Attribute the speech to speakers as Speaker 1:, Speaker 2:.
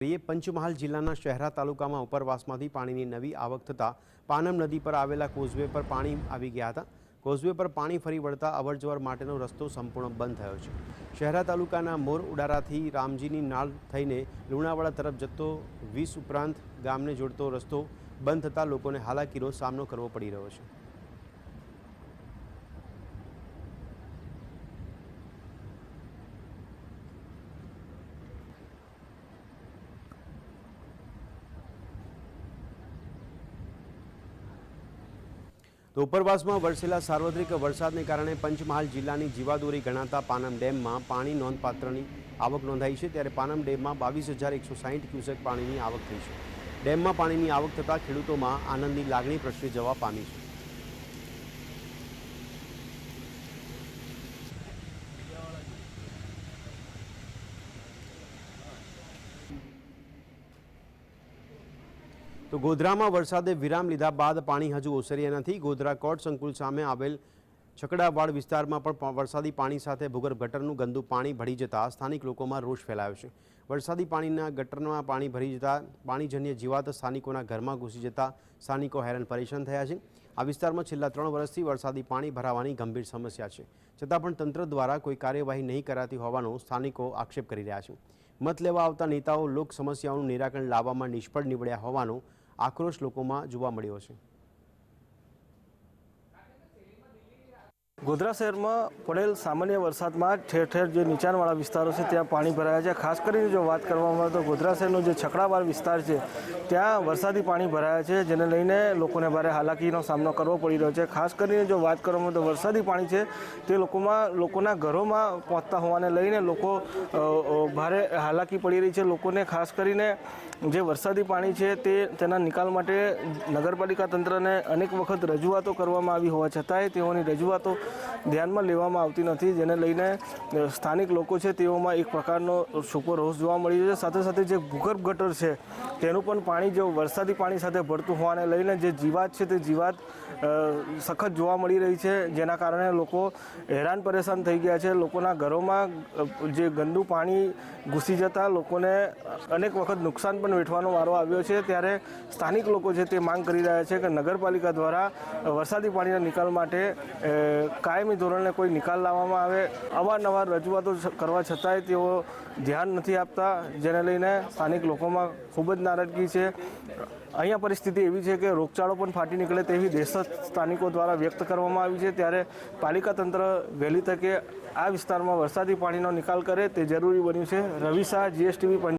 Speaker 1: પંચમહાલ જિલ્લાના શહેરા તાલુકામાં ઉપરવાસમાંથી પાણીની નવી આવક થતાં પાનમ નદી પર આવેલા કોઝવે પર પાણી આવી ગયા હતા। કોઝવે પર પાણી ફરી વળતા અવરજવર માટેનો રસ્તો સંપૂર્ણ બંધ થયો છે। શહેરા તાલુકાના મોર ઉડારાથી રામજીની નાળ થઈને લુણાવાડા તરફ જતો 20 ઉપરાંત ગામને જોડતો રસ્તો બંધ થતાં લોકોને હાલાકીનો સામનો કરવો પડી રહ્યો છે। તો ઉપરવાસમાં વરસેલા સાર્વત્રિક વરસાદને કારણે પંચમહાલ જિલ્લાની જીવાદોરી ગણાતા પાનમ ડેમમાં પાણી નોંધપાત્રની આવક નોંધાઈ છે। ત્યારે પાનમ ડેમમાં 22,160 ક્યુસેક પાણીની આવક થઈ છે। ડેમમાં પાણીની આવક થતાં ખેડૂતોમાં આનંદની લાગણી પ્રસરી જવા પામી છે। તો ગોધરામાં વરસાદે વિરામ લીધા બાદ પાણી હજુ ઓસર્યા નથી। ગોધરા કોર્ટ સંકુલ સામે આવેલ છકડાવાડ વિસ્તારમાં પણ વરસાદી પાણી સાથે ભૂગર્ભ ગટરનું ગંદુ પાણી ભળી જતા સ્થાનિક લોકોમાં રોષ ફેલાયો છે। વરસાદી પાણીના ગટરમાં પાણી ભરી જતા પાણીજન્ય જીવાત સ્થાનિકોના ઘરમાં ઘૂસી જતા સ્થાનિકો હેરાન પરેશાન થયા છે। આ વિસ્તારમાં છેલ્લા 3 વર્ષથી વરસાદી પાણી ભરાવાની ગંભીર સમસ્યા છે, છતાં પણ તંત્ર દ્વારા કોઈ કાર્યવાહી નહીં કરાતી હોવાનો સ્થાનિકો આક્ષેપ કરી રહ્યા છે। મત લેવા આવતા નેતાઓ લોક સમસ્યાઓનું નિરાકરણ લાવવામાં નિષ્ફળ નીવડ્યા હોવાનો આક્રોશ લોકોમાં જોવા મળ્યો છે।
Speaker 2: ગોધરા શહેરમાં પડેલ સામાન્ય વરસાદમાં ઠેર ઠેર જે નીચાણવાળા વિસ્તારો છે ત્યાં પાણી ભરાયા છે। ખાસ કરીને જો વાત કરવામાં આવે તો ગોધરા શહેરનો જે છકડાવાડ વિસ્તાર છે ત્યાં વરસાદી પાણી ભરાયા છે, જેને લઈને લોકોને ભારે હાલાકીનો સામનો કરવો પડી રહ્યો છે। ખાસ કરીને જો વાત કરવામાં આવે તો વરસાદી પાણી છે તે લોકોના ઘરોમાં પહોંચતા હોવાને લઈને લોકો ભારે હાલાકી પડી રહી છે। લોકોને ખાસ કરીને જે વરસાદી પાણી છે તેના નિકાલ માટે નગરપાલિકા તંત્રને અનેક વખત રજૂઆતો કરવામાં આવી હોવા છતાંય તેઓની રજૂઆતો ધ્યાનમાં લેવામાં આવતી નથી, જેને લઈને સ્થાનિક લોકો છે તેઓમાં એક પ્રકારનો સૂકો રોષ જોવા મળી રહ્યો છે। સાથે સાથે જે ભૂગર્ભ ગટર છે તેનું પણ પાણી જો વરસાદી પાણી સાથે ભળતું હોવાને લઈને જે જીવાત છે તે જીવાત સખત જોવા મળી રહી છે, જેના કારણે લોકો હેરાન પરેશાન થઈ ગયા છે। લોકોના ઘરોમાં જે ગંદુ પાણી ઘૂસી જતાં લોકોને અનેક વખત નુકસાન પણ વેઠવાનો વારો આવ્યો છે। ત્યારે સ્થાનિક લોકો છે તે માંગ કરી રહ્યા છે કે નગરપાલિકા દ્વારા વરસાદી પાણીના નિકાલ માટે કાયમી ધોરણે કોઈ નિકાલ લાવવામાં આવે। અવારનવાર રજૂઆતો કરવા છતાંય તેઓ ધ્યાન નથી આપતા, જેને લઈને સ્થાનિક લોકોમાં ખૂબ જ નારાજગી છે। અહીંયા પરિસ્થિતિ એવી છે કે રોગચાળો પણ ફાટી નીકળે તેવી દહેશત સ્થાનિકો દ્વારા વ્યક્ત કરવામાં આવી છે। ત્યારે પાલિકા તંત્ર વહેલી તકે આ વિસ્તારમાં વરસાદી પાણીનો નિકાલ કરે તે જરૂરી બન્યું છે। રવિ શાહ, GSTV।